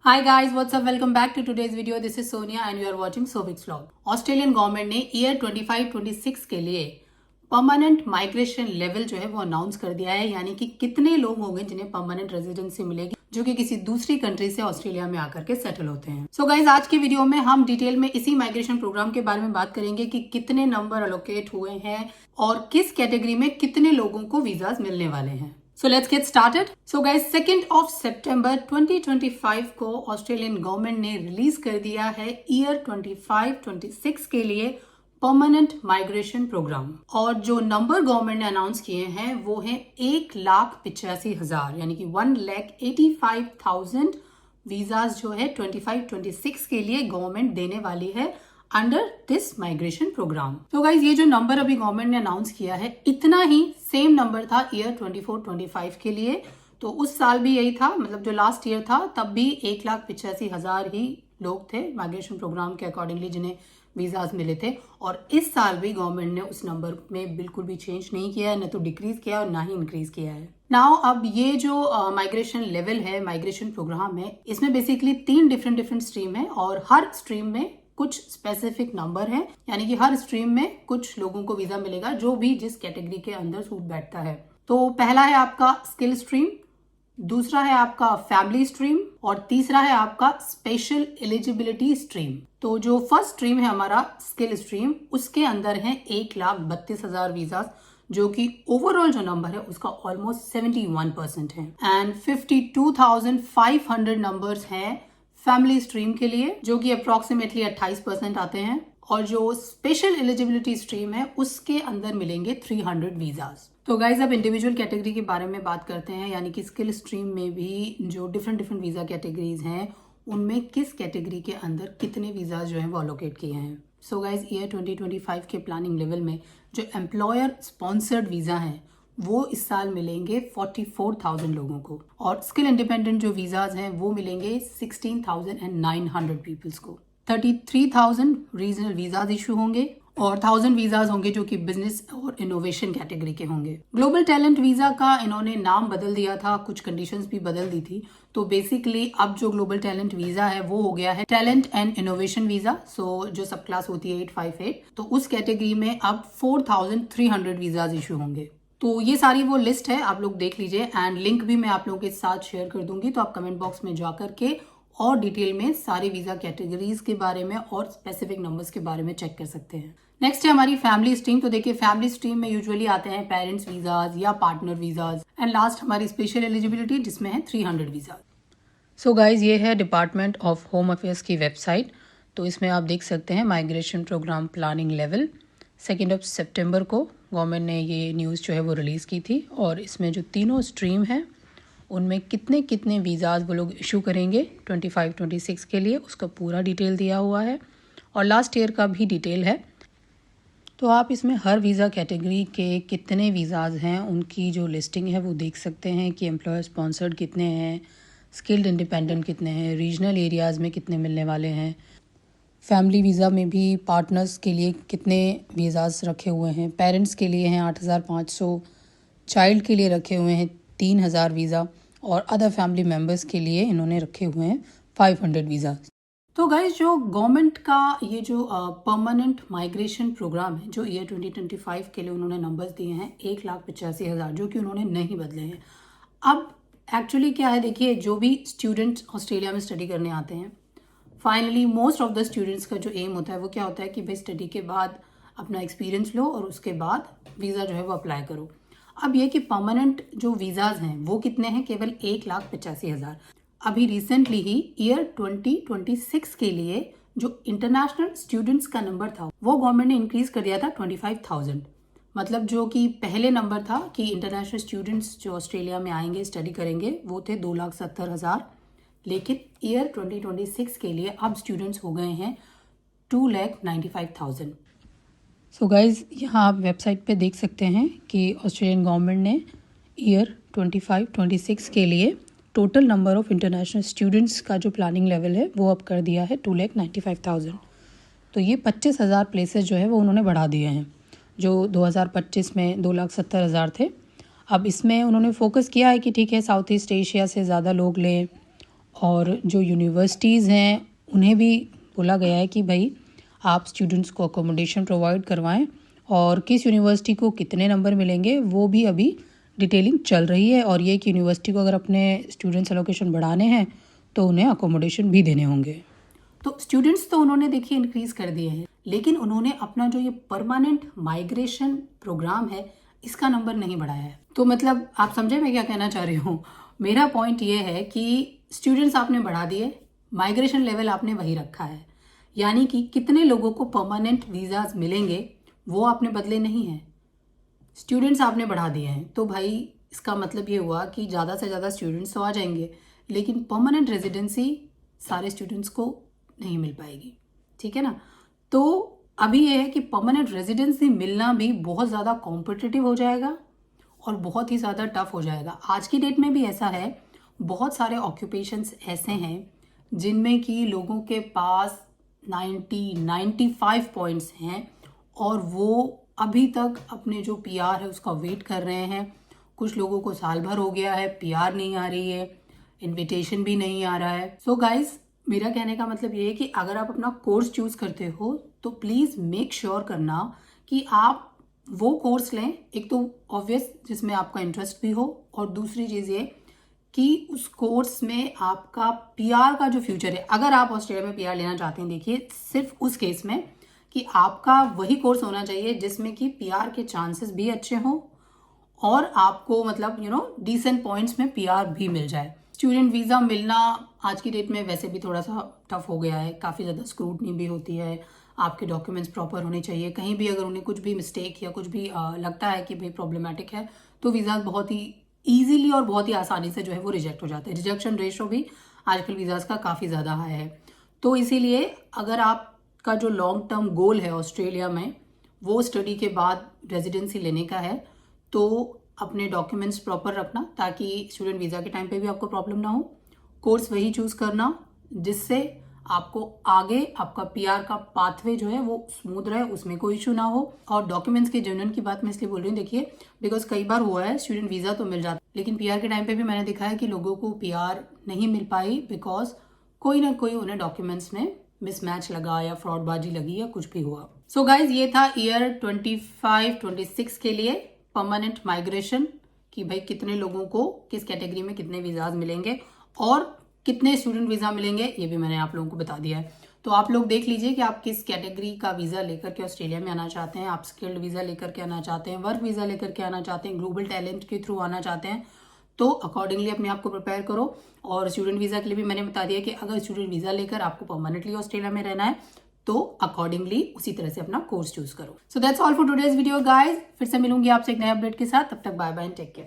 Hi guys, what's up? Welcome back to today's video. This is Sonia and you are watching Sobix Vlog. Australian government ने year 25-26 के लिए permanent migration level जो है वो announce कर दिया है, यानी कि कितने लोग होंगे जिन्हें परमानेंट रेजिडेंसी मिलेगी जो कि किसी दूसरी कंट्री से ऑस्ट्रेलिया में आकर के सेटल होते हैं। सो गाइज, आज की वीडियो में हम डिटेल में इसी माइग्रेशन प्रोग्राम के बारे में बात करेंगे कि कितने नंबर अलोकेट हुए हैं और किस कैटेगरी में कितने लोगों को वीजाज मिलने वाले हैं। So let's get started. So guys, 2nd of September 2025 को ऑस्ट्रेलियन गवर्नमेंट ने रिलीज कर दिया है ईयर 25-26 के लिए परमानेंट माइग्रेशन प्रोग्राम। और जो नंबर गवर्नमेंट ने अनाउंस किए हैं वो है 1,85,000 यानी कि 1,85,000 वीजाज जो है 25-26 के लिए गवर्नमेंट देने वाली है अंडर दिस माइग्रेशन प्रोग्राम। तो गाइज, ये जो नंबर अभी गवर्नमेंट ने अनाउंस किया है इतना ही सेम नंबर था ईयर 24-25 के लिए। तो उस साल भी यही था, मतलब जो लास्ट ईयर था तब भी 1,85,000 ही लोग थे माइग्रेशन प्रोग्राम के अकॉर्डिंगली जिन्हें वीजाज मिले थे। और इस साल भी गवर्नमेंट ने उस नंबर में बिल्कुल भी चेंज नहीं किया है, न तो डिक्रीज किया और ना ही इंक्रीज किया है। नाउ अब ये जो माइग्रेशन लेवल है, माइग्रेशन प्रोग्राम है, इसमें बेसिकली 3 डिफरेंट स्ट्रीम है और हर स्ट्रीम में कुछ स्पेसिफिक नंबर है, यानी कि हर स्ट्रीम में कुछ लोगों को वीजा मिलेगा जो भी जिस कैटेगरी के अंदर सूट बैठता है। तो पहला है आपका स्किल स्ट्रीम, दूसरा है आपका फैमिली स्ट्रीम और तीसरा है आपका स्पेशल एलिजिबिलिटी स्ट्रीम। तो जो फर्स्ट स्ट्रीम है हमारा स्किल स्ट्रीम, उसके अंदर है 1,32,000 वीजाज जो कि ओवरऑल जो नंबर है उसका ऑलमोस्ट 71% है। एंड 52,500 नंबर्स हैं फैमिली स्ट्रीम के लिए जो कि अप्रोक्सीमेटली 28% आते हैं। और जो स्पेशल एलिजिबिलिटी स्ट्रीम है उसके अंदर मिलेंगे 300 वीजाज। तो गाइज, अब इंडिविजुअल कैटेगरी के बारे में बात करते हैं, यानी कि स्किल स्ट्रीम में भी जो डिफरेंट वीजा कैटेगरीज हैं उनमें किस कैटेगरी के अंदर कितने वीजाज जो है वो अलोकेट किए हैं। सो गाइज, ईयर 2025 के प्लानिंग लेवल में जो एम्प्लॉयर स्पॉन्सर्ड वीजा है वो इस साल मिलेंगे 44,000 लोगों को और स्किल इंडिपेंडेंट जो वीजाज हैं वो मिलेंगे 16,900 पीपल्स को। 33,000 रीजनल वीजाज इशू होंगे और 1,000 वीजाज होंगे जो कि बिजनेस और इनोवेशन कैटेगरी के होंगे। ग्लोबल टैलेंट वीजा का इन्होंने नाम बदल दिया था, कुछ कंडीशंस भी बदल दी थी। तो बेसिकली अब जो ग्लोबल टैलेंट वीजा है वो हो गया है टैलेंट एंड इनोवेशन वीजा। सो जो सब क्लास होती है 858, तो उस कैटेगरी में अब 4,300 वीजाज इशू होंगे। तो ये सारी वो लिस्ट है, आप लोग देख लीजिए एंड लिंक भी मैं आप लोगों के साथ शेयर कर दूंगी, तो आप कमेंट बॉक्स में जा करके और डिटेल में सारे वीजा कैटेगरीज के बारे में और स्पेसिफिक नंबर्स के बारे में चेक कर सकते हैं। नेक्स्ट है हमारी फैमिली स्ट्रीम। तो देखिए, फैमिली स्ट्रीम में यूजुअली आते हैं पेरेंट्स वीजाज या पार्टनर वीजाज एंड लास्ट हमारी स्पेशल एलिजिबिलिटी जिसमें है 300 वीजाज। सो गाइज, ये है डिपार्टमेंट ऑफ होम अफेयर्स की वेबसाइट। तो इसमें आप देख सकते हैं migration programme planning level 2nd of September को गवर्नमेंट ने ये न्यूज़ जो है वो रिलीज़ की थी और इसमें जो तीनों स्ट्रीम हैं उनमें कितने कितने वीज़ाज वो लोग इशू करेंगे 25-26 के लिए उसका पूरा डिटेल दिया हुआ है और लास्ट ईयर का भी डिटेल है। तो आप इसमें हर वीज़ा कैटेगरी के कितने वीज़ाज हैं उनकी जो लिस्टिंग है वो देख सकते हैं कि एम्प्लॉयर स्पॉन्सर्ड कितने हैं, स्किल्ड इंडिपेंडेंट कितने हैं, रीजनल एरियाज़ में कितने मिलने वाले हैं, फैमिली वीज़ा में भी पार्टनर्स के लिए कितने वीज़ाज रखे हुए हैं, पेरेंट्स के लिए हैं 8,500, चाइल्ड के लिए रखे हुए हैं 3,000 वीज़ा और अदर फैमिली मेम्बर्स के लिए इन्होंने रखे हुए हैं 500 वीज़ा। तो गाइज, जो गवर्नमेंट का ये जो परमानेंट माइग्रेशन प्रोग्राम है जो ईयर 2025 के लिए उन्होंने नंबर्स दिए हैं 1,85,000 जो कि उन्होंने नहीं बदले हैं। अब एक्चुअली क्या है, देखिए, जो भी स्टूडेंट ऑस्ट्रेलिया में स्टडी करने आते हैं, finally most of the students का जो एम होता है वो क्या होता है कि भाई स्टडी के बाद अपना एक्सपीरियंस लो और उसके बाद वीज़ा जो है वो अप्लाई करो। अब ये कि परमानेंट जो वीज़ाज हैं वो कितने हैं, केवल 1,85,000। अभी रिसेंटली ही ईयर 2026 के लिए जो इंटरनेशनल स्टूडेंट्स का नंबर था वो गवर्नमेंट ने इंक्रीज कर दिया था 25,000। मतलब जो कि पहले नंबर था कि इंटरनेशनल स्टूडेंट्स जो ऑस्ट्रेलिया में आएंगे स्टडी करेंगे वो थे 2,70,000, लेकिन ईयर 2026 के लिए अब स्टूडेंट्स हो गए हैं 2,95,000। सो गाइज, यहाँ आप वेबसाइट पे देख सकते हैं कि ऑस्ट्रेलियन गवर्नमेंट ने ईयर 25-26 के लिए total number of international students का जो प्लानिंग लेवल है वो अब कर दिया है 2,95,000। तो ये 25,000 प्लेसेस जो है वो उन्होंने बढ़ा दिए हैं। जो 2025 में 2,70,000 थे, अब इसमें उन्होंने फोकस किया है कि ठीक है साउथ ईस्ट एशिया से ज़्यादा लोग लें और जो यूनिवर्सिटीज़ हैं उन्हें भी बोला गया है कि भाई आप स्टूडेंट्स को अकोमोडेशन प्रोवाइड करवाएं, और किस यूनिवर्सिटी को कितने नंबर मिलेंगे वो भी अभी डिटेलिंग चल रही है। और ये कि यूनिवर्सिटी को अगर अपने स्टूडेंट्स एलोकेशन बढ़ाने हैं तो उन्हें अकोमोडेशन भी देने होंगे। तो स्टूडेंट्स तो उन्होंने देखिए इंक्रीज कर दिए हैं, लेकिन उन्होंने अपना जो ये परमानेंट माइग्रेशन प्रोग्राम है इसका नंबर नहीं बढ़ाया है। तो मतलब आप समझे मैं क्या कहना चाह रही हूँ। मेरा पॉइंट ये है कि स्टूडेंट्स आपने बढ़ा दिए, माइग्रेशन लेवल आपने वही रखा है, यानी कि कितने लोगों को परमानेंट वीजाज मिलेंगे वो आपने बदले नहीं है, स्टूडेंट्स आपने बढ़ा दिए हैं। तो भाई इसका मतलब ये हुआ कि ज़्यादा से ज़्यादा स्टूडेंट्स तो आ जाएंगे, लेकिन परमानेंट रेजिडेंसी सारे स्टूडेंट्स को नहीं मिल पाएगी, ठीक है ना। तो अभी ये है कि परमानेंट रेजिडेंसी मिलना भी बहुत ज़्यादा कॉम्पिटिटिव हो जाएगा और बहुत ही ज़्यादा टफ हो जाएगा। आज की डेट में भी ऐसा है, बहुत सारे ऑक्यूपेशंस ऐसे हैं जिनमें कि लोगों के पास 95 पॉइंट्स हैं और वो अभी तक अपने जो पीआर है उसका वेट कर रहे हैं। कुछ लोगों को साल भर हो गया है, पीआर नहीं आ रही है, इनविटेशन भी नहीं आ रहा है। सो गाइस, मेरा कहने का मतलब ये है कि अगर आप अपना कोर्स चूज करते हो तो प्लीज़ मेक श्योर करना कि आप वो कोर्स लें, एक तो ऑब्वियस जिसमें आपका इंटरेस्ट भी हो, और दूसरी चीज़ ये कि उस कोर्स में आपका पीआर का जो फ्यूचर है, अगर आप ऑस्ट्रेलिया में पीआर लेना चाहते हैं, देखिए सिर्फ उस केस में कि आपका वही कोर्स होना चाहिए जिसमें कि पीआर के चांसेस भी अच्छे हों और आपको मतलब डिसेंट पॉइंट्स में पीआर भी मिल जाए। स्टूडेंट वीज़ा मिलना आज की डेट में वैसे भी थोड़ा सा टफ हो गया है, काफ़ी ज़्यादा स्क्रूटनी भी होती है, आपके डॉक्यूमेंट्स प्रॉपर होने चाहिए। कहीं भी अगर उन्हें कुछ भी मिस्टेक या कुछ भी लगता है कि भाई प्रॉब्लमेटिक है तो वीज़ा बहुत ही ईजीली और बहुत ही आसानी से जो है वो रिजेक्ट हो जाते हैं। रिजेक्शन रेशो भी आजकल वीज़ाज़ का काफ़ी ज़्यादा हाई है। तो इसीलिए अगर आपका जो लॉन्ग टर्म गोल है ऑस्ट्रेलिया में वो स्टडी के बाद रेजिडेंसी लेने का है, तो अपने डॉक्यूमेंट्स प्रॉपर रखना ताकि स्टूडेंट वीज़ा के टाइम पे भी आपको प्रॉब्लम ना हो। कोर्स वही चूज़ करना जिससे आपको आगे आपका पीआर का पाथवे जो है वो स्मूथ रहे, उसमें कोई इशू ना हो। और डॉक्यूमेंट्स के जेन्युइन की बात मैं इसलिए बोल रही हूँ, देखिए बिकॉज कई बार हुआ है स्टूडेंट वीज़ा तो मिल जाता है, लेकिन पीआर के टाइम पे भी मैंने देखा है कि लोगों को पीआर नहीं मिल पाई बिकॉज कोई ना कोई उन्हें डॉक्यूमेंट्स में मिसमैच लगा या फ्रॉडबाजी लगी या कुछ भी हुआ। सो गाइज, ये था ईयर 25-26 के लिए परमानेंट माइग्रेशन कि भाई कितने लोगों को किस कैटेगरी में कितने वीज़ाज मिलेंगे और कितने स्टूडेंट वीज़ा मिलेंगे, ये भी मैंने आप लोगों को बता दिया है। तो आप लोग देख लीजिए कि आप किस कैटेगरी का वीज़ा लेकर के ऑस्ट्रेलिया में आना चाहते हैं। आप स्किल्ड वीज़ा लेकर के आना चाहते हैं, वर्क वीज़ा लेकर के आना चाहते हैं, ग्लोबल टैलेंट के थ्रू आना चाहते हैं, तो अकॉर्डिंगली अपने आप को प्रिपेयर करो। और स्टूडेंट वीज़ा के लिए भी मैंने बता दिया कि अगर स्टूडेंट वीज़ा लेकर आपको परमानेंटली ऑस्ट्रेलिया में रहना है तो अकॉर्डिंगली उसी तरह से अपना कोर्स चूज करो। So that's all for today's video guys. फिर से मिलूंगी आपसे एक नए अपडेट के साथ, तब तक bye bye and take care.